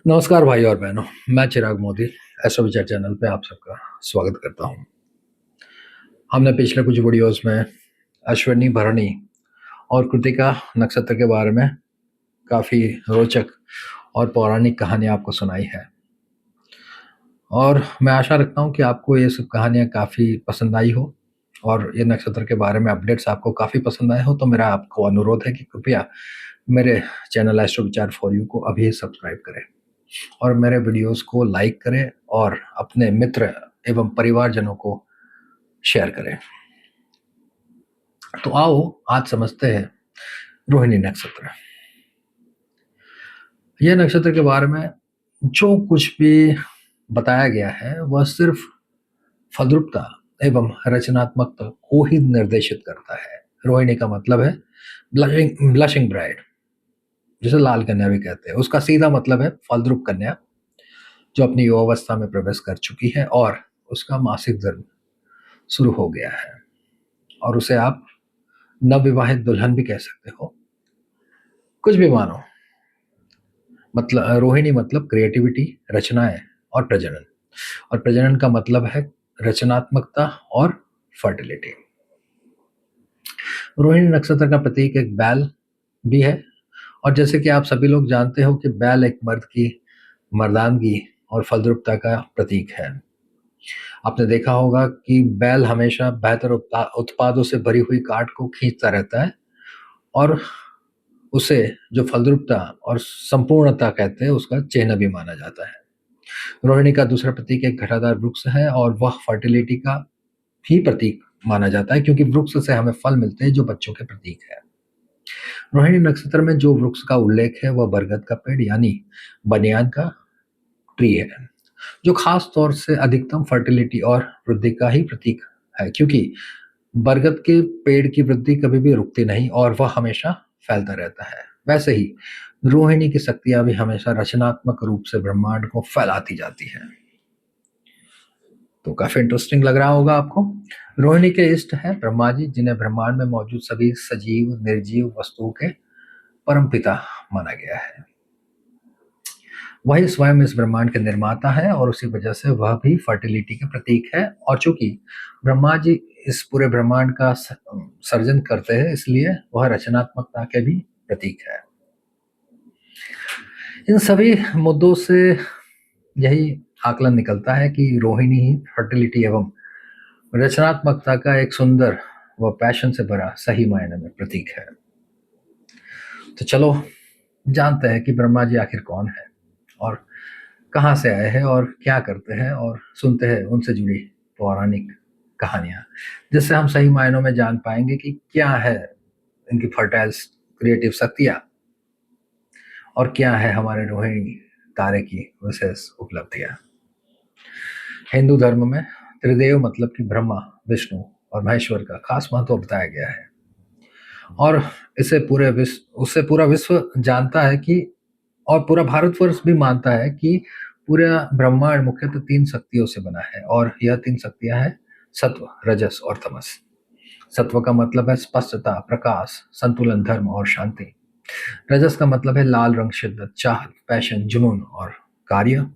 नमस्कार भाई और बहनों, मैं चिराग मोदी एस्ट्रो विचार चैनल पे आप सबका स्वागत करता हूँ। हमने पिछले कुछ वीडियोस में अश्विनी, भरणी और कृतिका नक्षत्र के बारे में काफ़ी रोचक और पौराणिक कहानियाँ आपको सुनाई है और मैं आशा रखता हूँ कि आपको ये सब कहानियाँ काफ़ी पसंद आई हो और ये नक्षत्र के बारे में अपडेट्स आपको काफ़ी पसंद आए हो। तो मेरा आपको अनुरोध है कि कृपया मेरे चैनल एस्ट्रो विचार फॉर यू को अभी सब्सक्राइब करें और मेरे वीडियोस को लाइक करें और अपने मित्र एवं परिवारजनों को शेयर करें। तो आओ आज समझते हैं रोहिणी नक्षत्र। यह नक्षत्र के बारे में जो कुछ भी बताया गया है वह सिर्फ फलद्रुपता एवं रचनात्मकता को ही निर्देशित करता है। रोहिणी का मतलब है ब्लशिंग ब्राइड, जिसे लाल कन्या भी कहते हैं। उसका सीधा मतलब है फलद्रुप कन्या जो अपनी युवावस्था में प्रवेश कर चुकी है और उसका मासिक धर्म शुरू हो गया है और उसे आप नवविवाहित दुल्हन भी कह सकते हो, कुछ भी मानो। मतलब रोहिणी मतलब क्रिएटिविटी, रचनाएं और प्रजनन, और प्रजनन का मतलब है रचनात्मकता और फर्टिलिटी। रोहिणी नक्षत्र का प्रतीक एक बैल भी है और जैसे कि आप सभी लोग जानते हो कि बैल एक मर्द की मर्दानगी और फलद्रुपता का प्रतीक है। आपने देखा होगा कि बैल हमेशा बेहतर उत्पादों से भरी हुई काट को खींचता रहता है और उसे जो फलद्रुपता और संपूर्णता कहते हैं उसका चिन्ह भी माना जाता है। रोहिणी का दूसरा प्रतीक एक घटादार वृक्ष है और वह फर्टिलिटी का भी प्रतीक माना जाता है क्योंकि वृक्ष से हमें फल मिलते हैं जो बच्चों के प्रतीक है। रोहिणी नक्षत्र में जो वृक्ष का उल्लेख है वह बरगद का पेड़ यानी बनियान का ट्री है, जो खास तौर से अधिकतम फर्टिलिटी और वृद्धि का ही प्रतीक है क्योंकि बरगद के पेड़ की वृद्धि कभी भी रुकती नहीं और वह हमेशा फैलता रहता है। वैसे ही रोहिणी की शक्तियां भी हमेशा रचनात्मक रूप से ब्रह्मांड को फैलाती जाती है। तो काफी इंटरेस्टिंग लग रहा होगा आपको। रोहिणी के इष्ट हैं ब्रह्मा जी, जिन्हें ब्रह्मांड में मौजूद सभी सजीव निर्जीव वस्तुओं के परमपिता माना गया है। वही स्वयं इस ब्रह्मांड के निर्माता है और उसी वजह से वह भी फर्टिलिटी के प्रतीक है। और चूंकि ब्रह्मा जी इस पूरे ब्रह्मांड का सर्जन करते हैं इसलिए वह रचनात्मकता के भी प्रतीक है। इन सभी मुद्दों से यही आकलन निकलता है कि रोहिणी ही फर्टिलिटी एवं रचनात्मकता का एक सुंदर व पैशन से भरा सही मायने में प्रतीक है। तो चलो जानते हैं कि ब्रह्मा जी आखिर कौन है और कहाँ से आए हैं और क्या करते हैं, और सुनते हैं उनसे जुड़ी पौराणिक कहानियां, जिससे हम सही मायनों में जान पाएंगे कि क्या है इनकी फर्टाइल क्रिएटिव शक्तियां और क्या है हमारे रोहिणी तारे की विशेष उपलब्धियां। हिंदू धर्म में त्रिदेव मतलब कि ब्रह्मा, विष्णु और महेश्वर का खास महत्व बताया गया है और उससे पूरा विश्व जानता है कि, और पूरा भारतवर्ष भी मानता है कि पूरा ब्रह्मांड मुख्यतः तीन शक्तियों से बना है और यह तीन शक्तियां हैं सत्व, रजस और तमस। सत्व का मतलब है स्पष्टता, प्रकाश, संतुलन, धर्म और शांति। रजस का मतलब है लाल रंग, शिद्दत, चाहत, पैशन, जुनून और कार्य।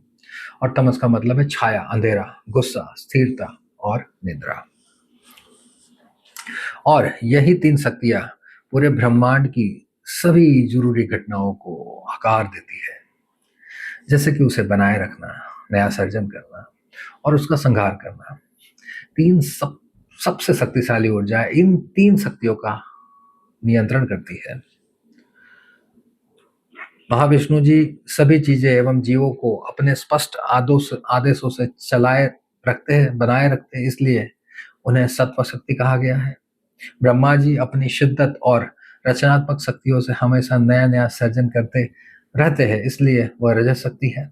और तमस का मतलब है छाया, अंधेरा, गुस्सा, स्थिरता और निद्रा। और यही तीन शक्तियां पूरे ब्रह्मांड की सभी जरूरी घटनाओं को आकार देती है, जैसे कि उसे बनाए रखना, नया सर्जन करना और उसका संहार करना। सबसे शक्तिशाली ऊर्जा इन तीन शक्तियों का नियंत्रण करती है। महाविष्णु जी सभी चीजें एवं जीवों को अपने स्पष्ट आदेशों से चलाए रखते हैं, बनाए रखते हैं, इसलिए उन्हें सत्व शक्ति कहा गया है। ब्रह्मा जी अपनी शिद्दत और रचनात्मक शक्तियों से हमेशा नया नया सर्जन करते रहते हैं, इसलिए वह रजस शक्ति है।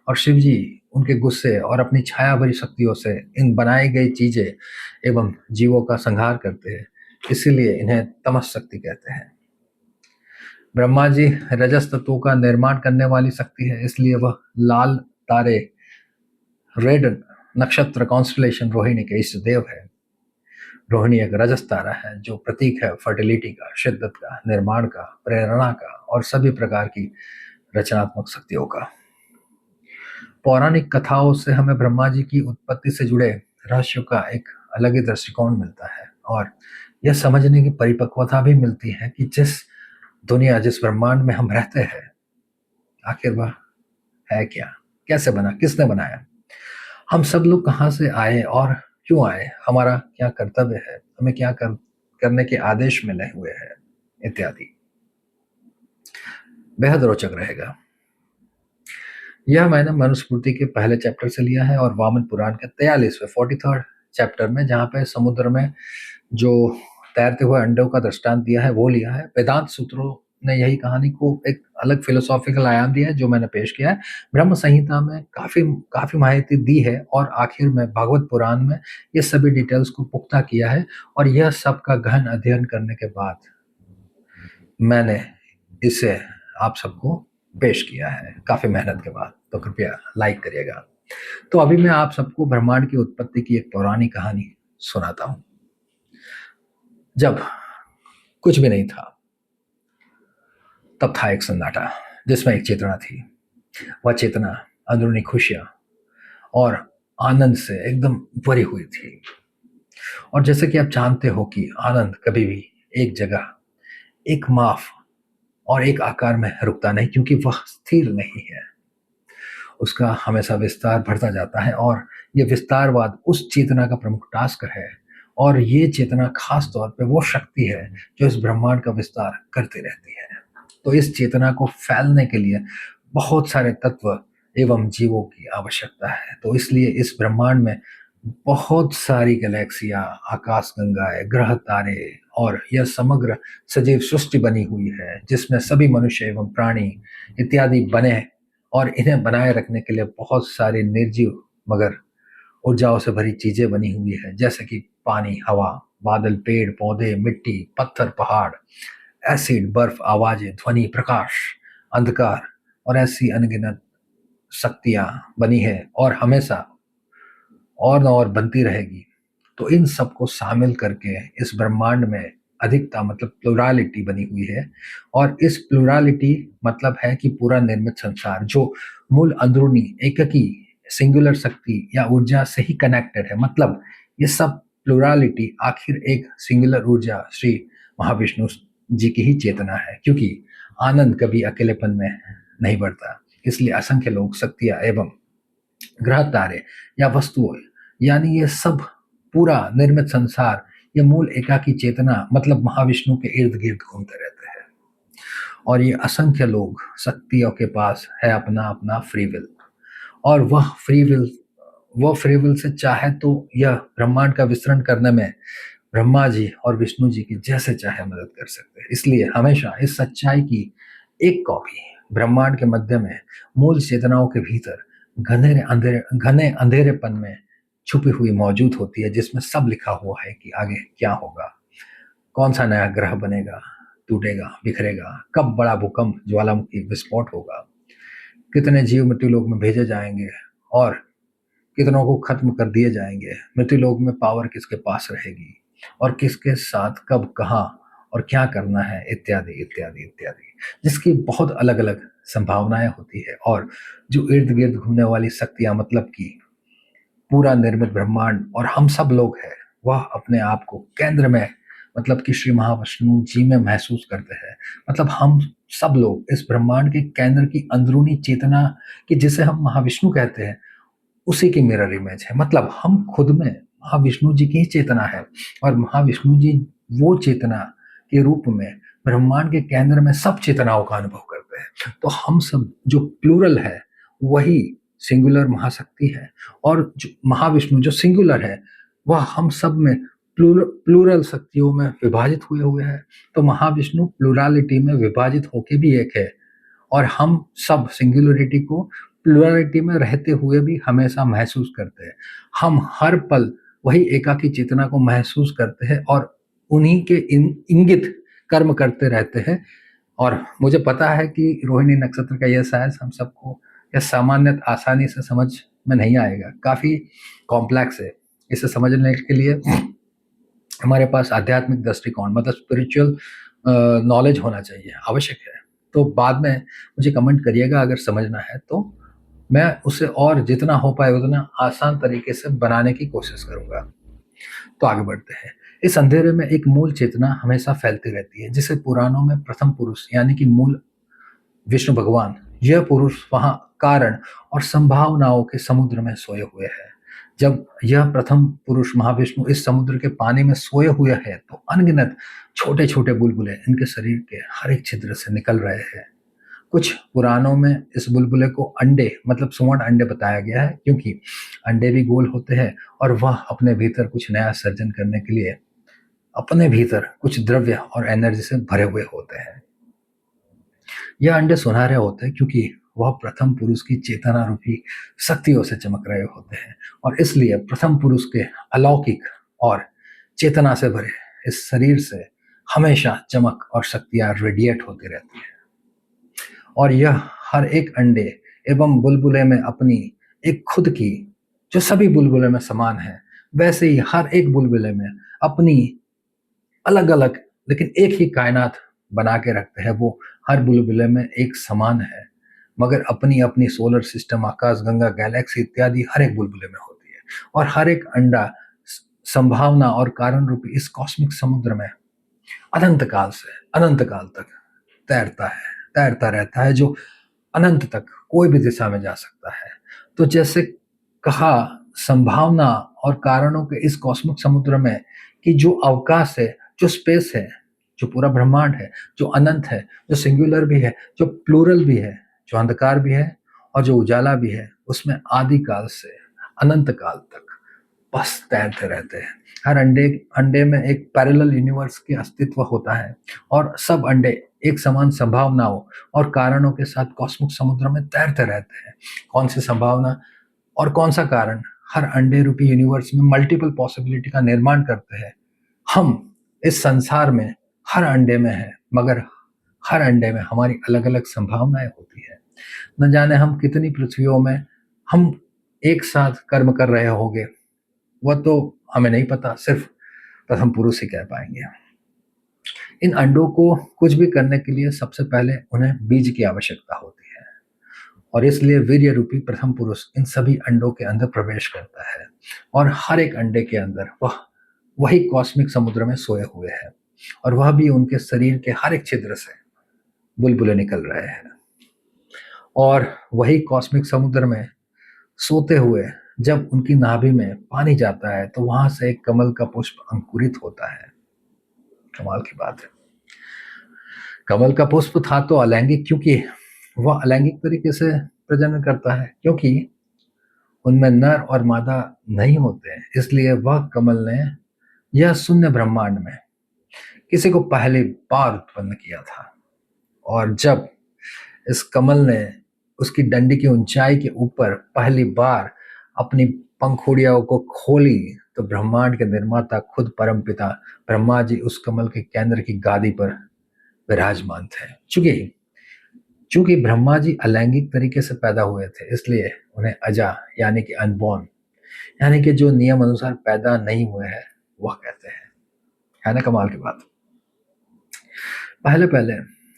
और शिव जी उनके गुस्से और अपनी छाया भरी शक्तियों से इन बनाई गई चीजें एवं जीवों का संहार करते हैं, इसीलिए इन्हें तमस शक्ति कहते हैं। ब्रह्मा जी रजस तत्वों का निर्माण करने वाली शक्ति है, इसलिए वह लाल तारे, रेड नक्षत्र कॉन्स्टलेशन रोहिणी के इष्ट देव है। रोहिणी एक रजस तारा है जो प्रतीक है फर्टिलिटी का, शिद्दत का, निर्माण का, प्रेरणा का और सभी प्रकार की रचनात्मक शक्तियों का। पौराणिक कथाओं से हमें ब्रह्मा जी की उत्पत्ति से जुड़े रहस्यों का एक अलग ही दृष्टिकोण मिलता है, और यह समझने की परिपक्वता भी मिलती है कि जिस ब्रह्मांड में हम रहते हैं, आखिर वह है क्या, कैसे बना, किसने बनाया, हम सब लोग कहाँ से आए और क्यों आए, हमारा क्या कर्तव्य है, हमें करने के आदेश मिले हुए हैं, इत्यादि। बेहद रोचक रहेगा। यह मैंने मनुस्मृति के पहले चैप्टर से लिया है और वामन पुराण के 43वें 43rd चैप्टर में, जहाँ पे समुद्र में जो तैरते हुए अंडों का दृष्टांत दिया है वो लिया है। वेदांत सूत्रों ने यही कहानी को एक अलग फिलोसॉफिकल आयाम दिया है जो मैंने पेश किया है। ब्रह्म संहिता में काफी काफी माहिती दी है और आखिर में भागवत पुराण में ये सभी डिटेल्स को पुख्ता किया है, और यह सब का गहन अध्ययन करने के बाद मैंने इसे आप सबको पेश किया है, काफी मेहनत के बाद। तो कृपया लाइक करिएगा। तो अभी मैं आप सबको ब्रह्मांड की उत्पत्ति की एक पौराणिक कहानी सुनाता हूं। जब कुछ भी नहीं था, तब था एक सन्नाटा जिसमें एक चेतना थी। वह चेतना अंदरूनी खुशियां और आनंद से एकदम भरी हुई थी। और जैसे कि आप जानते हो कि आनंद कभी भी एक जगह, एक माप और एक आकार में रुकता नहीं, क्योंकि वह स्थिर नहीं है, उसका हमेशा विस्तार बढ़ता जाता है। और ये विस्तारवाद उस चेतना का प्रमुख टास्क है, और ये चेतना खास तौर पे वो शक्ति है जो इस ब्रह्मांड का विस्तार करती रहती है। तो इस चेतना को फैलने के लिए बहुत सारे तत्व एवं जीवों की आवश्यकता है। तो इसलिए इस ब्रह्मांड में बहुत सारी गैलेक्सियां, आकाश गंगाएं, ग्रह तारे और यह समग्र सजीव सृष्टि बनी हुई है, जिसमें सभी मनुष्य एवं प्राणी इत्यादि बने, और इन्हें बनाए रखने के लिए बहुत सारी निर्जीव मगर ऊर्जाओं से भरी चीजें बनी हुई है, जैसे कि पानी, हवा, बादल, पेड़ पौधे, मिट्टी, पत्थर, पहाड़, एसिड, बर्फ, आवाजें, ध्वनि, प्रकाश, अंधकार और ऐसी अनगिनत शक्तियां बनी है और हमेशा और न और बनती रहेगी। तो इन सबको शामिल करके इस ब्रह्मांड में अधिकता मतलब प्लुरालिटी बनी हुई है, और इस प्लुरालिटी मतलब है कि पूरा निर्मित संसार जो मूल अंदरूनी एककी सिंगुलर शक्ति या ऊर्जा से ही कनेक्टेड है। मतलब ये सब प्लुरालिटी आखिर एक सिंगुलर ऊर्जा श्री महाविष्णु जी की ही चेतना है, क्योंकि आनंद कभी अकेलेपन में नहीं बढ़ता। इसलिए असंख्य लोग, शक्तियां एवं ग्रह तारे या वस्तुओं, यानी ये सब पूरा निर्मित संसार, ये मूल एकाकी चेतना मतलब महाविष्णु के इर्द गिर्द घूमते रहते हैं। और ये असंख्य लोग, शक्तियों के पास है अपना अपना फ्री विल, और वह फ्री विल से चाहे तो यह ब्रह्मांड का विस्तरण करने में ब्रह्मा जी और विष्णु जी की जैसे चाहे मदद कर सकते हैं। इसलिए हमेशा इस सच्चाई की एक कॉपी ब्रह्मांड के मध्य में मूल चेतनाओं के भीतर घने अंधेरेपन में छुपी हुई मौजूद होती है, जिसमें सब लिखा हुआ है कि आगे क्या होगा, कौन सा नया ग्रह बनेगा, टूटेगा, बिखरेगा, कब बड़ा भूकंप, ज्वालामुखी विस्फोट होगा, कितने जीव मृत्यु लोक में भेजे जाएंगे और कितनों को खत्म कर दिए जाएंगे, मृत्यु लोक में पावर किसके पास रहेगी और किसके साथ कब, कहाँ और क्या करना है, इत्यादि इत्यादि इत्यादि, जिसकी बहुत अलग अलग संभावनाएं होती है। और जो इर्द गिर्द घूमने वाली शक्तियां मतलब कि पूरा निर्मित ब्रह्मांड और हम सब लोग हैं, वह अपने आप को केंद्र में मतलब कि श्री महाविष्णु जी में महसूस करते हैं। मतलब हम सब लोग इस ब्रह्मांड के केंद्र की अंदरूनी चेतना की, जिसे हम महाविष्णु कहते हैं, उसी की मिरर इमेज है। मतलब हम खुद में महाविष्णु जी की ही चेतना है, और महाविष्णु जी वो चेतना के रूप में ब्रह्मांड के केंद्र में सब चेतनाओं का अनुभव करते हैं। तो हम सब जो प्लूरल है वही सिंगुलर महाशक्ति है, और जो महाविष्णु जो सिंगुलर है वह हम सब में प्लूरल शक्तियों में विभाजित हुए हुए हैं। तो महाविष्णु प्लूरालिटी में विभाजित होके भी एक है, और हम सब सिंगुलरिटी को प्लुरलिटी में रहते हुए भी हमेशा महसूस करते हैं। हम हर पल वही एकाकी चेतना को महसूस करते हैं और उन्हीं के इंगित कर्म करते रहते हैं। और मुझे पता है कि रोहिणी नक्षत्र का यह साइज हम सबको यह सामान्य आसानी से समझ में नहीं आएगा, काफी कॉम्प्लेक्स है। इसे समझने के लिए हमारे पास आध्यात्मिक दृष्टिकोण मतलब स्पिरिचुअल नॉलेज होना चाहिए, आवश्यक है। तो बाद में मुझे कमेंट करिएगा अगर समझना है तो, मैं उसे और जितना हो पाए उतना आसान तरीके से बनाने की कोशिश करूँगा। तो आगे बढ़ते हैं। इस अंधेरे में एक मूल चेतना हमेशा फैलती रहती है, जिसे पुराणों में प्रथम पुरुष यानी कि मूल विष्णु भगवान, यह पुरुष वहाँ कारण और संभावनाओं के समुद्र में सोए हुए है। जब यह प्रथम पुरुष महाविष्णु इस समुद्र के पानी में सोए हुए है, तो अनगिनत छोटे-छोटे बुलबुले इनके शरीर के हर एक छिद्र से निकल रहे हैं। कुछ पुराणों में इस बुलबुले को अंडे मतलब स्वर्ण अंडे बताया गया है, क्योंकि अंडे भी गोल होते हैं और वह अपने भीतर कुछ नया सर्जन करने के लिए अपने भीतर कुछ द्रव्य और एनर्जी से भरे हुए होते हैं। यह अंडे सुनहरे होते हैं क्योंकि वह प्रथम पुरुष की चेतना रूपी शक्तियों से चमक रहे होते हैं, और इसलिए प्रथम पुरुष के अलौकिक और चेतना से भरे इस शरीर से हमेशा चमक और शक्तियां रेडिएट होती रहती है। और यह हर एक अंडे एवं बुलबुले में अपनी एक खुद की, जो सभी बुलबुले में समान है, वैसे ही हर एक बुलबुले में अपनी अलग अलग लेकिन एक ही कायनात बना के रखते हैं। वो हर बुलबुले में एक समान है, मगर अपनी अपनी सोलर सिस्टम, आकाश गंगा, गैलेक्सी इत्यादि हर एक बुलबुले में होती है। और हर एक अंडा संभावना और कारण रूपी इस कॉस्मिक समुद्र में अनंत काल से अनंत काल तक तैरता रहता है, जो अनंत तक कोई भी दिशा में जा सकता है। तो जैसे कहा, संभावना और कारणों के इस कॉस्मिक समुद्र में कि जो अवकाश है, जो स्पेस है, जो पूरा ब्रह्मांड है, जो अनंत है, जो सिंगुलर भी है, जो प्लूरल भी है, जो अंधकार भी है और जो उजाला भी है, उसमें आदि काल से अनंत काल तक बस तैरते रहते हैं। हर अंडे अंडे में एक पैरेलल यूनिवर्स के अस्तित्व होता है, और सब अंडे एक समान संभावनाओं और कारणों के साथ कॉस्मिक समुद्र में तैरते रहते हैं। कौन सी संभावना और कौन सा कारण हर अंडे रूपी यूनिवर्स में मल्टीपल पॉसिबिलिटी का निर्माण करते हैं। हम इस संसार में हर अंडे में है, मगर हर अंडे में हमारी अलग अलग संभावनाएं होती है। न जाने हम कितनी पृथ्वियों में हम एक साथ कर्म कर रहे होंगे, वह तो हमें नहीं पता, सिर्फ प्रथम पुरुष ही कह पाएंगे। इन अंडों को कुछ भी करने के लिए सबसे पहले उन्हें बीज की आवश्यकता होती है, और इसलिए वीर्य रूपी प्रथम पुरुष इन सभी अंडों के अंदर प्रवेश करता है, और हर एक अंडे के अंदर वह वही कॉस्मिक समुद्र में सोए हुए हैं, और वह भी उनके शरीर के हर एक छिद्र से बुलबुले निकल रहे हैं। और वही कॉस्मिक समुद्र में सोते हुए जब उनकी नाभि में पानी जाता है, तो वहां से एक कमल का पुष्प अंकुरित होता है। कमाल की बात है। कमल का पुष्प था तो अलैंगिक, क्योंकि वह अलैंगिक तरीके से प्रजनन करता है, क्योंकि उनमें नर और मादा नहीं होते हैं। इसलिए वह कमल ने यह शून्य ब्रह्मांड में किसी को पहली बार उत्पन्न किया था। और जब इस कमल ने उसकी डंडी की ऊंचाई के ऊपर पहली बार अपनी पंखुड़ियों को खोली, तो ब्रह्मांड के निर्माता खुद परमपिता ब्रह्मा जी उस कमल के केंद्र की गादी पर विराजमान थे। चूंकि ब्रह्मा जी अलैंगिक तरीके से पैदा हुए थे, इसलिए उन्हें अजा यानी कि अनबॉर्न, यानी कि जो नियम अनुसार पैदा नहीं हुए हैं, वह कहते हैं। है ना कमाल की बात। पहले पहले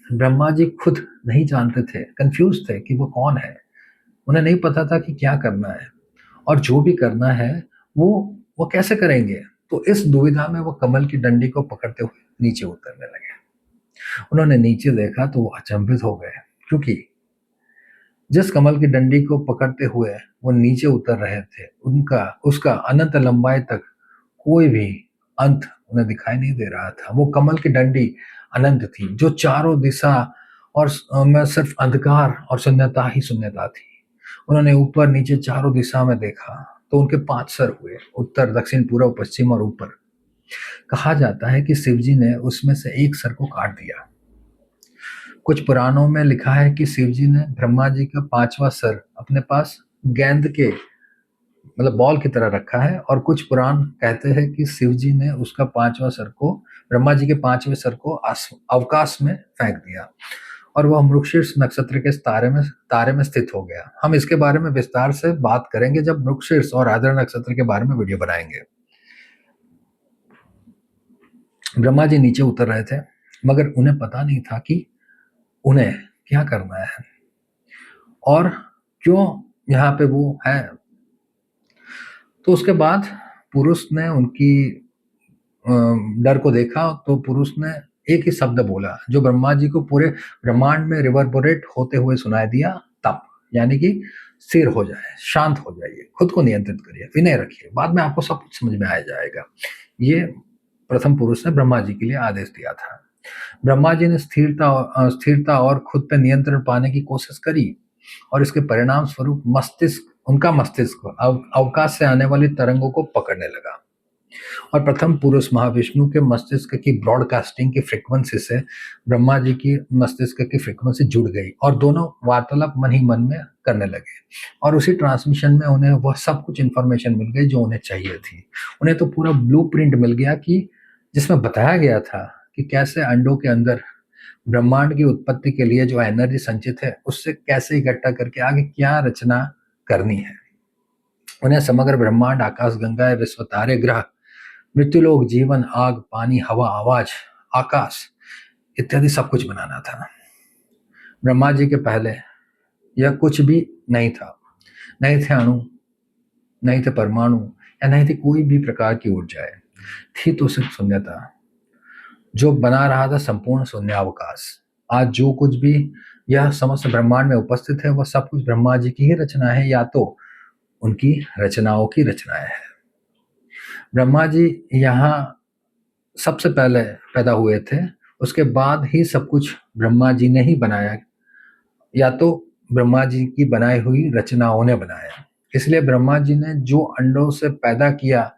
ब्रह्मा जी खुद नहीं जानते थे, कंफ्यूज थे कि वो कौन है। उन्हें नहीं पता था कि क्या करना है, और जो भी करना है वो वो कैसे करेंगे। तो इस दुविधा में वो कमल की डंडी को पकड़ते हुए नीचे उतरने लगे। उन्होंने नीचे देखा तो वो अचंभित हो गए, क्योंकि जिस कमल की डंडी को पकड़ते हुए वो नीचे उतर रहे थे, उनका उसका अनंत लंबाई तक कोई भी अंत उन्हें दिखाई नहीं दे रहा था। वो कमल की डंडी अनंत थी, जो चारों दिशा और में सिर्फ अंधकार और शून्यता ही शून्यता थी। उन्होंने ऊपर नीचे चारों दिशा में देखा, तो उनके 5 सर हुए, उत्तर, दक्षिण, पूर्व, पश्चिम और ऊपर। कहा जाता है कि शिवजी ने उसमें से एक सर को काट दिया। कुछ पुराणों में लिखा है कि शिवजी ने ब्रह्मा जी का 5वां सर अपने पास गेंद के मतलब बॉल की तरह रखा है, और कुछ पुराण कहते हैं कि शिवजी ने उसका 5वां सर को, ब्रह्मा जी के 5वें सर को अवकाश में फेंक दिया, और वह मृगशीर्ष नक्षत्र के तारे में स्थित हो गया। हम इसके बारे में विस्तार से बात करेंगे जब मृगशीर्ष और आद्र नक्षत्र के बारे में वीडियो बनाएंगे। ब्रह्मा जी नीचे उतर रहे थे, मगर उन्हें पता नहीं था कि उन्हें क्या करना है, और क्यों यहाँ पे वो है। तो उसके बाद पुरुष ने उनकी डर को देखा तो पुरुष ने एक ही शब्द बोला जो ब्रह्मा जी को पूरे ब्रह्मांड में रिवर्बोरेट होते हुए सुनाई दिया, तप, यानी कि स्थिर हो जाए, शांत हो जाइए, खुद को नियंत्रित करिए, विनय रखिए, बाद में आपको सब कुछ समझ में आ जाएगा। ये प्रथम पुरुष ने ब्रह्मा जी के लिए आदेश दिया था। ब्रह्मा जी ने स्थिरता और खुद पे नियंत्रण पाने की कोशिश करी और इसके परिणाम स्वरूप उनका मस्तिष्क अवकाश से आने वाली तरंगों को पकड़ने लगा और प्रथम पुरुष महाविष्णु के मस्तिष्क की ब्रॉडकास्टिंग की फ्रीक्वेंसी से ब्रह्मा जी की मस्तिष्क की फ्रीक्वेंसी जुड़ गई और दोनों वार्तालाप मन ही मन में करने लगे और उसी ट्रांसमिशन में उन्हें वह सब कुछ इंफॉर्मेशन मिल गई जो उन्हें चाहिए थी। उन्हें तो पूरा ब्लूप्रिंट मिल गया कि जिसमें बताया गया था कि कैसे अंडों के अंदर ब्रह्मांड की उत्पत्ति के लिए जो एनर्जी संचित है उससे कैसे इकट्ठा करके आगे क्या रचना करनी है। उन्हें समग्र ब्रह्मांड, आकाश गंगा, विश्व, तारे, ग्रह, मृत्युलोक, जीवन, आग, पानी, हवा, आवाज, आकाश इत्यादि सब कुछ बनाना था। ब्रह्मा जी के पहले यह कुछ भी नहीं था। नहीं थे अणु, नहीं थे परमाणु या नहीं थी कोई भी प्रकार की ऊर्जाएं। थी तो सिर्फ शून्यता जो बना रहा था संपूर्ण शून्यावकाश। आज जो कुछ भी यह समस्त ब्रह्मांड में उपस्थित है वह सब कुछ ब्रह्मा जी की ही रचना है या तो उनकी रचनाओं की रचनाएं है। ब्रह्मा जी यहाँ सबसे पहले पैदा हुए थे, उसके बाद ही सब कुछ ब्रह्मा जी ने ही बनाया या तो ब्रह्मा जी की बनाई हुई रचनाओं ने बनाया। इसलिए ब्रह्मा जी ने जो अंडों से पैदा किया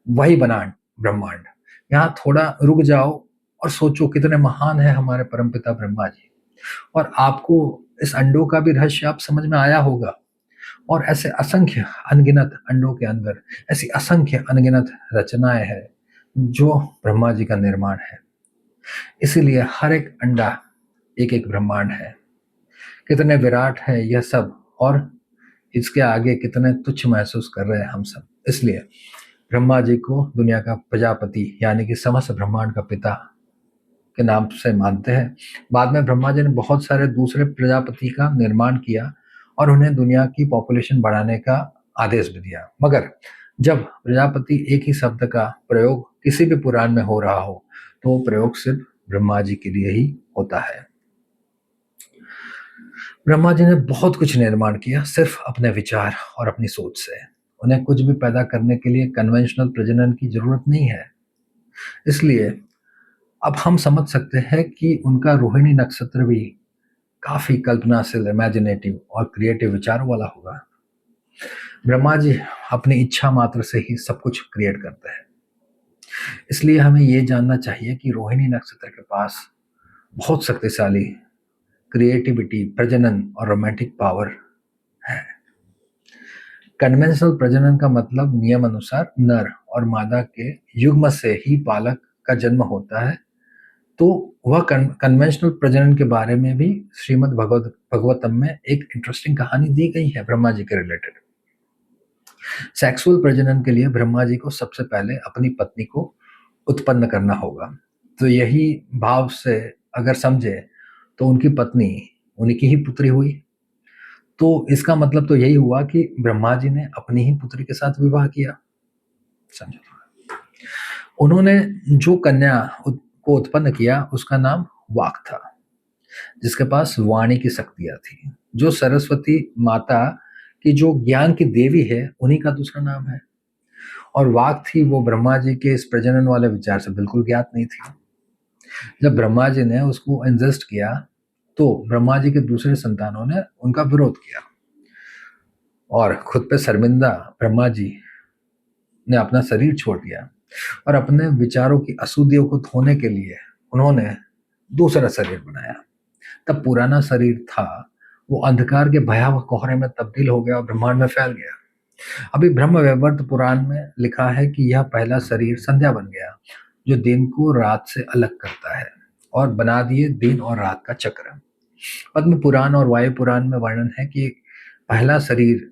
वही बना ब्रह्मांड। यहाँ थोड़ा रुक जाओ और सोचो कितने महान है हमारे परमपिता ब्रह्मा जी। और आपको इस अंडों का भी रहस्य आप समझ में आया होगा और ऐसे असंख्य अनगिनत अंडों के अंदर ऐसी असंख्य अनगिनत रचनाएं हैं जो ब्रह्मा जी का निर्माण है। इसीलिए हर एक अंडा एक एक ब्रह्मांड है। कितने विराट है यह सब और इसके आगे कितने तुच्छ महसूस कर रहे हैं हम सब। इसलिए ब्रह्मा जी को दुनिया का प्रजापति यानी कि समस्त ब्रह्मांड का पिता के नाम से मानते हैं। बाद में ब्रह्मा जी ने बहुत सारे दूसरे प्रजापति का निर्माण किया और उन्हें दुनिया की पॉपुलेशन बढ़ाने का आदेश भी दिया। मगर जब प्रजापति एक ही शब्द का प्रयोग किसी भी पुराण में हो रहा हो तो वो प्रयोग सिर्फ ब्रह्मा जी के लिए ही होता है। ब्रह्मा जी ने बहुत कुछ निर्माण किया सिर्फ अपने विचार और अपनी सोच से। उन्हें कुछ भी पैदा करने के लिए कन्वेंशनल प्रजनन की जरूरत नहीं है। इसलिए अब हम समझ सकते हैं कि उनका रोहिणी नक्षत्र भी काफी कल्पनाशील, इमेजिनेटिव और क्रिएटिव विचारों वाला होगा। ब्रह्मा जी अपनी इच्छा मात्र से ही सब कुछ क्रिएट करते हैं। इसलिए हमें ये जानना चाहिए कि रोहिणी नक्षत्र के पास बहुत शक्तिशाली क्रिएटिविटी, प्रजनन और रोमांटिक पावर है। कन्वेंशनल प्रजनन का मतलब नियम अनुसार नर और मादा के युग्म से ही बालक का जन्म होता है। तो वह कन्वेंशनल प्रजनन के बारे में भी श्रीमद् भगवतम में एक इंटरेस्टिंग कहानी दी गई है ब्रह्मा जी के रिलेटेड। सेक्सुअल प्रजनन के लिए ब्रह्मा जी को सबसे पहले अपनी पत्नी को उत्पन्न करना होगा। तो यही भाव से अगर समझे तो उनकी पत्नी उनकी ही पुत्री हुई। तो इसका मतलब तो यही हुआ कि ब्रह्मा जी ने अपनी ही पुत्री के साथ विवाह किया। समझो, उन्होंने जो कन्या को उत्पन्न किया उसका नाम वाक था, जिसके पास वाणी की शक्तियां थी। जो सरस्वती माता की जो ज्ञान की देवी है उन्हीं का दूसरा नाम है। और वाक थी वो ब्रह्मा जी के इस प्रजनन वाले विचार से बिल्कुल ज्ञात नहीं थी। जब ब्रह्मा जी ने उसको इंजेस्ट किया तो ब्रह्मा जी के दूसरे संतानों ने उनका विरोध किया और खुद पे शर्मिंदा ब्रह्मा जी ने अपना शरीर छोड़ दिया और अपने विचारों की अशुद्धियों को धोने के लिए उन्होंने दूसरा शरीर बनाया। तब पुराना शरीर था वो अंधकार के भयावह कोहरे में तब्दील हो गया और ब्रह्मांड में फैल गया। अभी ब्रह्म वैवर्त पुराण में लिखा है कि यह पहला शरीर संध्या बन गया जो दिन को रात से अलग करता है और बना दिए दिन और रात का चक्र। पद्म पुराण और वायु पुराण में वर्णन है कि पहला शरीर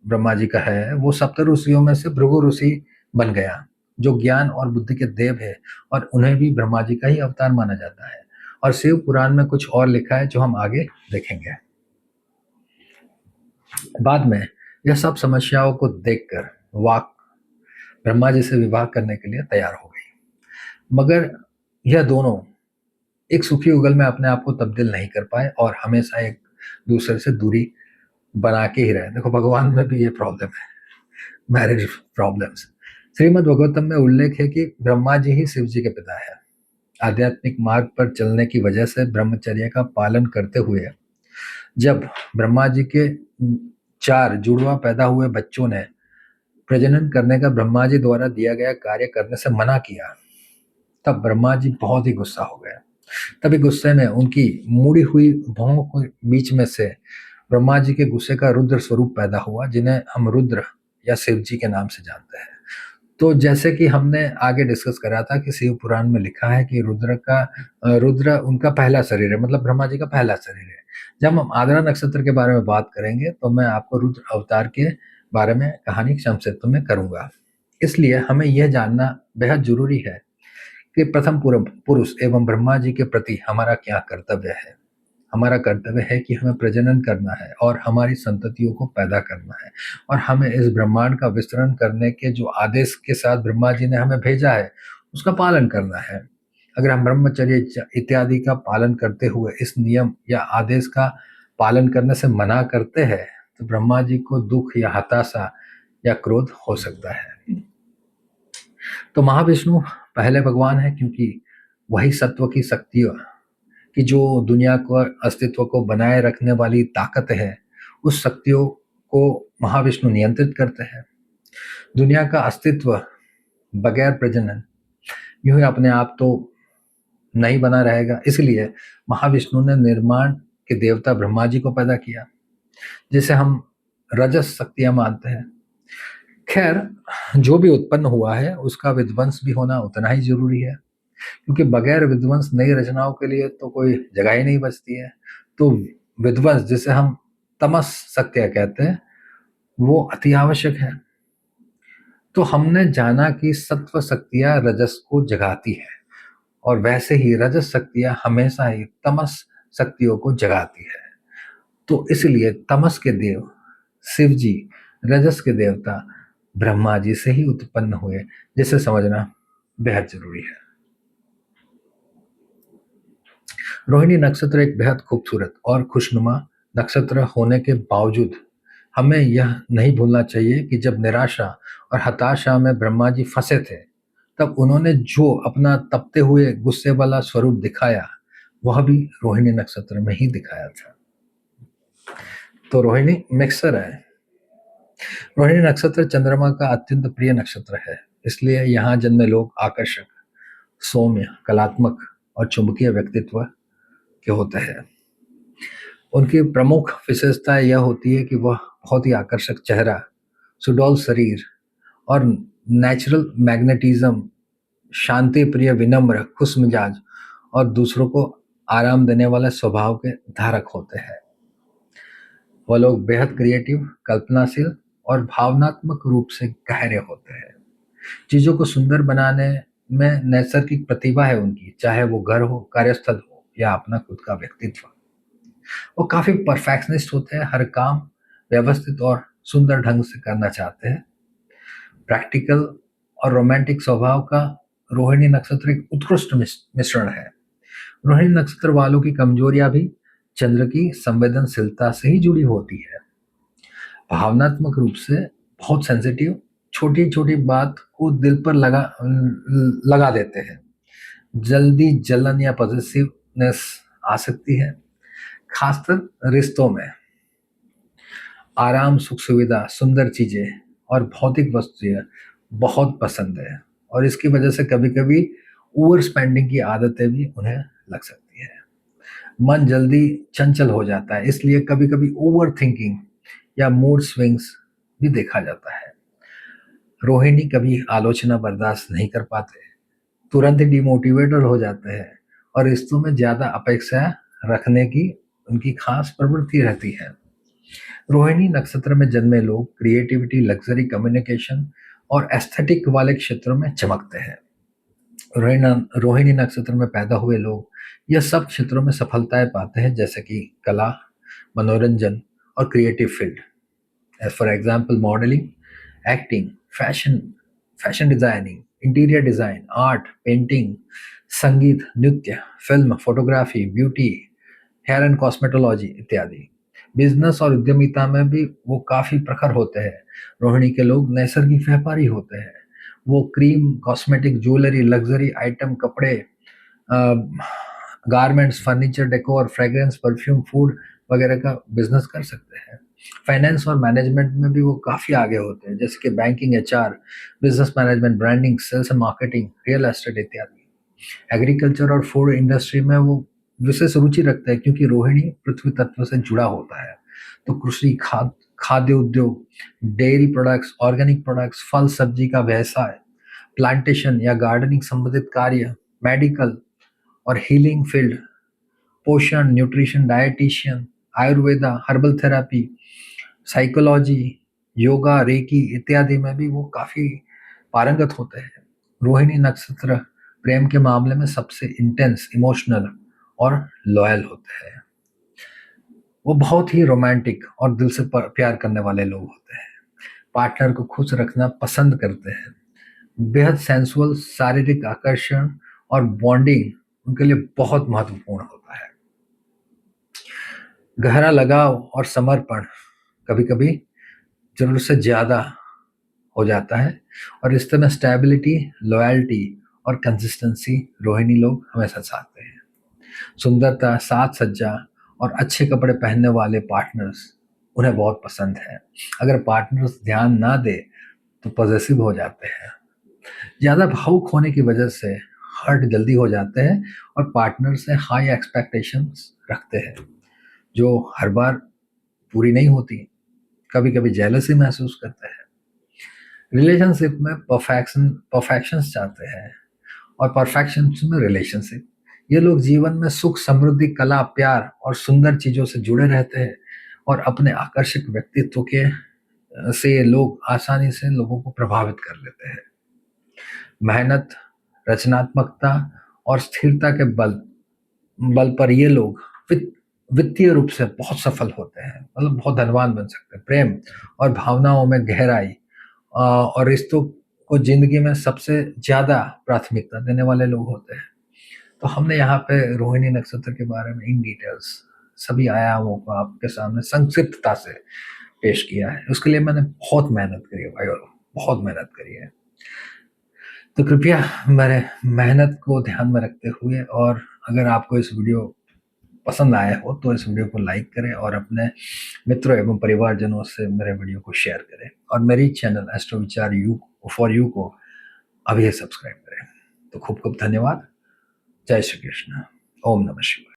ब्रह्मा जी का है वो सप्त ऋषियों में से भृगु ऋषि बन गया जो ज्ञान और बुद्धि के देव है और उन्हें भी ब्रह्मा जी का ही अवतार माना जाता है। और शिव पुराण में कुछ और लिखा है जो हम आगे देखेंगे। बाद में यह सब समस्याओं को देखकर वाक ब्रह्मा जी से विवाह करने के लिए तैयार हो गई। मगर यह दोनों एक सुखी युगल में अपने आप को तब्दील नहीं कर पाए और हमेशा एक दूसरे से दूरी बना के ही रहे। देखो, भगवान में भी ये प्रॉब्लम है, मैरिज प्रॉब्लम्स। श्रीमद् भागवतम में उल्लेख है कि ब्रह्मा जी ही शिव जी के पिता है। आध्यात्मिक मार्ग पर चलने की वजह से ब्रह्मचर्य का पालन करते हुए जब ब्रह्मा जी के 4 जुड़वा पैदा हुए बच्चों ने प्रजनन करने का ब्रह्मा जी द्वारा दिया गया कार्य करने से मना किया, तब ब्रह्मा जी बहुत ही गुस्सा हो गए। तभी गुस्से में उनकी मुड़ी हुई भौं के बीच में से ब्रह्मा जी के गुस्से का रुद्र स्वरूप पैदा हुआ, जिन्हें हम रुद्र या शिव जी के नाम से जानते हैं। तो जैसे कि हमने आगे डिस्कस करा था कि शिव पुराण में लिखा है कि रुद्र उनका पहला शरीर है, मतलब ब्रह्मा जी का पहला शरीर है। जब हम आद्रा नक्षत्र के बारे में बात करेंगे तो मैं आपको रुद्र अवतार के बारे में कहानी संक्षिप्त में करूंगा। इसलिए हमें यह जानना बेहद जरूरी है कि प्रथम पुरुष एवं ब्रह्मा जी के प्रति हमारा क्या कर्तव्य है। हमारा कर्तव्य है कि हमें प्रजनन करना है और हमारी संततियों को पैदा करना है, और हमें इस ब्रह्मांड का विस्तरण करने के जो आदेश के साथ ब्रह्मा जी ने हमें भेजा है उसका पालन करना है। अगर हम ब्रह्मचर्य इत्यादि का पालन करते हुए इस नियम या आदेश का पालन करने से मना करते हैं तो ब्रह्मा जी को दुख या हताशा या क्रोध हो सकता है। तो महाविष्णु पहले भगवान है क्योंकि वही सत्व की शक्तियों कि जो दुनिया को अस्तित्व को बनाए रखने वाली ताकत है, उस शक्तियों को महाविष्णु नियंत्रित करते हैं। दुनिया का अस्तित्व बगैर प्रजनन यूं ही अपने आप तो नहीं बना रहेगा, इसलिए महाविष्णु ने निर्माण के देवता ब्रह्मा जी को पैदा किया, जिसे हम रजस शक्तियां मानते हैं। खैर, जो भी उत्पन्न हुआ है उसका विध्वंस भी होना उतना ही जरूरी है, क्योंकि बगैर विध्वंस नई रचनाओं के लिए तो कोई जगह ही नहीं बचती है। तो विध्वंस, जिसे हम तमस शक्तियां कहते हैं, वो अति आवश्यक है। तो हमने जाना कि सत्व शक्तियां रजस को जगाती है, और वैसे ही रजस शक्तियां हमेशा ही तमस शक्तियों को जगाती है। तो इसलिए तमस के देव शिव जी रजस के देवता ब्रह्मा जी से ही उत्पन्न हुए, जिसे समझना बेहद जरूरी है। रोहिणी नक्षत्र एक बेहद खूबसूरत और खुशनुमा नक्षत्र होने के बावजूद हमें यह नहीं भूलना चाहिए कि जब निराशा और हताशा में ब्रह्मा जी फंसे थे, तब उन्होंने जो अपना तपते हुए गुस्से वाला स्वरूप दिखाया वह भी रोहिणी नक्षत्र में ही दिखाया था। तो रोहिणी मिक्सर है। रोहिणी नक्षत्र चंद्रमा का अत्यंत प्रिय नक्षत्र है, इसलिए यहाँ जन्मे लोग आकर्षक, सौम्य, कलात्मक और चुंबकीय व्यक्तित्व के होते हैं। उनकी प्रमुख विशेषता यह होती है कि वह बहुत ही आकर्षक चेहरा, सुडौल शरीर और नेचुरल मैग्नेटिज्म, शांति प्रिय, विनम्र, खुश मिजाज और दूसरों को आराम देने वाले स्वभाव के धारक होते हैं। वह लोग बेहद क्रिएटिव, कल्पनाशील और भावनात्मक रूप से गहरे होते हैं। चीजों को सुंदर बनाने में नैसर्गिक प्रतिभा है उनकी, चाहे वो घर हो, कार्यस्थल हो या अपना खुद का व्यक्तित्व। वो काफी परफेक्शनिस्ट होते हैं, हर काम व्यवस्थित और सुंदर ढंग से करना चाहते हैं। प्रैक्टिकल और रोमांटिक स्वभाव का रोहिणी नक्षत्र एक उत्कृष्ट मिश्रण है। रोहिणी नक्षत्र वालों की कमजोरियां भी चंद्र की संवेदनशीलता से ही जुड़ी होती है। भावनात्मक रूप से बहुत सेंसिटिव, छोटी छोटी बात को दिल पर लगा देते हैं। जल्दी जलन या पॉजिटिवनेस आ सकती है, खासकर रिश्तों में। आराम, सुख सुविधा, सुंदर चीजें और भौतिक वस्तुएं बहुत पसंद है, और इसकी वजह से कभी कभी ओवर स्पेंडिंग की आदतें भी उन्हें लग सकती है। मन जल्दी चंचल हो जाता है, इसलिए कभी कभी ओवर थिंकिंग या मूड स्विंग्स भी देखा जाता है। रोहिणी कभी आलोचना बर्दाश्त नहीं कर पाते, तुरंत ही डिमोटिवेटेड हो जाते हैं और रिश्तों में ज्यादा अपेक्षा रखने की उनकी खास प्रवृत्ति रहती है। रोहिणी नक्षत्र में जन्मे लोग क्रिएटिविटी, लग्जरी, कम्युनिकेशन और एस्थेटिक वाले क्षेत्रों में चमकते हैं। रोहिणी नक्षत्र में पैदा हुए लोग यह सब क्षेत्रों में सफलताएं पाते हैं, जैसे कि कला, मनोरंजन और creative field. As for example, modeling, acting, fashion designing, interior design, art, painting, संगीत, नृत्य, film, photography, beauty, hair and cosmetology इत्यादि। बिजनेस और उद्यमिता में भी वो काफी प्रखर होते हैं। रोहिणी के लोग नैसर्गिक व्यापारी होते हैं। वो cream, cosmetic, jewellery, luxury item, कपड़े, garments, furniture, decor, fragrance, perfume, food वगैरह का बिजनेस कर सकते हैं। फाइनेंस और मैनेजमेंट में भी वो काफ़ी आगे होते हैं, जैसे कि banking, HR, business management, branding, sales and marketing, real estate इत्यादि। एग्रीकल्चर और फूड इंडस्ट्री में वो विशेष रुचि रखते हैं, क्योंकि रोहिणी पृथ्वी तत्व से जुड़ा होता है। तो कृषि, खाद्य उद्योग, डेयरी प्रोडक्ट्स, ऑर्गेनिक प्रोडक्ट्स, फल सब्जी का व्यवसाय, प्लांटेशन या गार्डनिंग संबंधित कार्य, मेडिकल और हीलिंग फील्ड, पोषण, nutrition, dietitian, Ayurveda, herbal therapy, psychology, yoga, reiki इत्यादि में भी वो काफ़ी पारंगत होते हैं। रोहिणी नक्षत्र प्रेम के मामले में सबसे इंटेंस, इमोशनल और लॉयल होते हैं। वो बहुत ही रोमांटिक और दिल से प्यार करने वाले लोग होते हैं। पार्टनर को खुश रखना पसंद करते हैं। बेहद सेंसुअल, शारीरिक आकर्षण और बॉन्डिंग उनके लिए बहुत महत्वपूर्ण होता है। गहरा लगाव और समर्पण कभी-कभी ज़रूरत से ज़्यादा हो जाता है, और रिश्ते में स्टेबिलिटी, लॉयल्टी और कंसिस्टेंसी रोहिणी लोग हमेशा चाहते हैं। सुंदरता, साज-सज्जा और अच्छे कपड़े पहनने वाले पार्टनर्स उन्हें बहुत पसंद है। अगर पार्टनर्स ध्यान ना दे तो पॉसेसिव हो जाते हैं। ज़्यादा भावुक होने की वजह से हर्ट जल्दी हो जाते हैं और पार्टनर से हाई एक्सपेक्टेशंस रखते हैं, जो हर बार पूरी नहीं होती। कभी-कभी जेलसी महसूस करते हैं। रिलेशनशिप में परफेक्शंस चाहते हैं, और परफेक्शंस में रिलेशनशिप। ये लोग जीवन में सुख, समृद्धि, कला, प्यार और सुंदर चीज़ों से जुड़े रहते हैं, और अपने आकर्षक व्यक्तित्व के से ये लोग आसानी से लोगों को प्रभावित कर लेते हैं। मेहनत, रचनात्मकता और स्थिरता के बल बल पर ये लोग वित्तीय रूप से बहुत सफल होते हैं, मतलब बहुत धनवान बन सकते हैं। प्रेम और भावनाओं में गहराई और रिश्तों को जिंदगी में सबसे ज़्यादा प्राथमिकता देने वाले लोग होते हैं। तो हमने यहाँ पे रोहिणी नक्षत्र के बारे में इन डिटेल्स सभी आयामों को आपके सामने संक्षिप्तता से पेश किया है। उसके लिए मैंने बहुत मेहनत करी है भाई, और बहुत मेहनत करी है। तो कृपया मेरे मेहनत को ध्यान में रखते हुए, और अगर आपको इस वीडियो पसंद आया हो तो इस वीडियो को लाइक करें और अपने मित्रों एवं परिवारजनों से मेरे वीडियो को शेयर करें, और मेरी चैनल एस्ट्रो विचार यू फॉर यू को अभी सब्सक्राइब करें। तो खूब खूब धन्यवाद। जय श्री कृष्ण। ओम नमः शिवाय।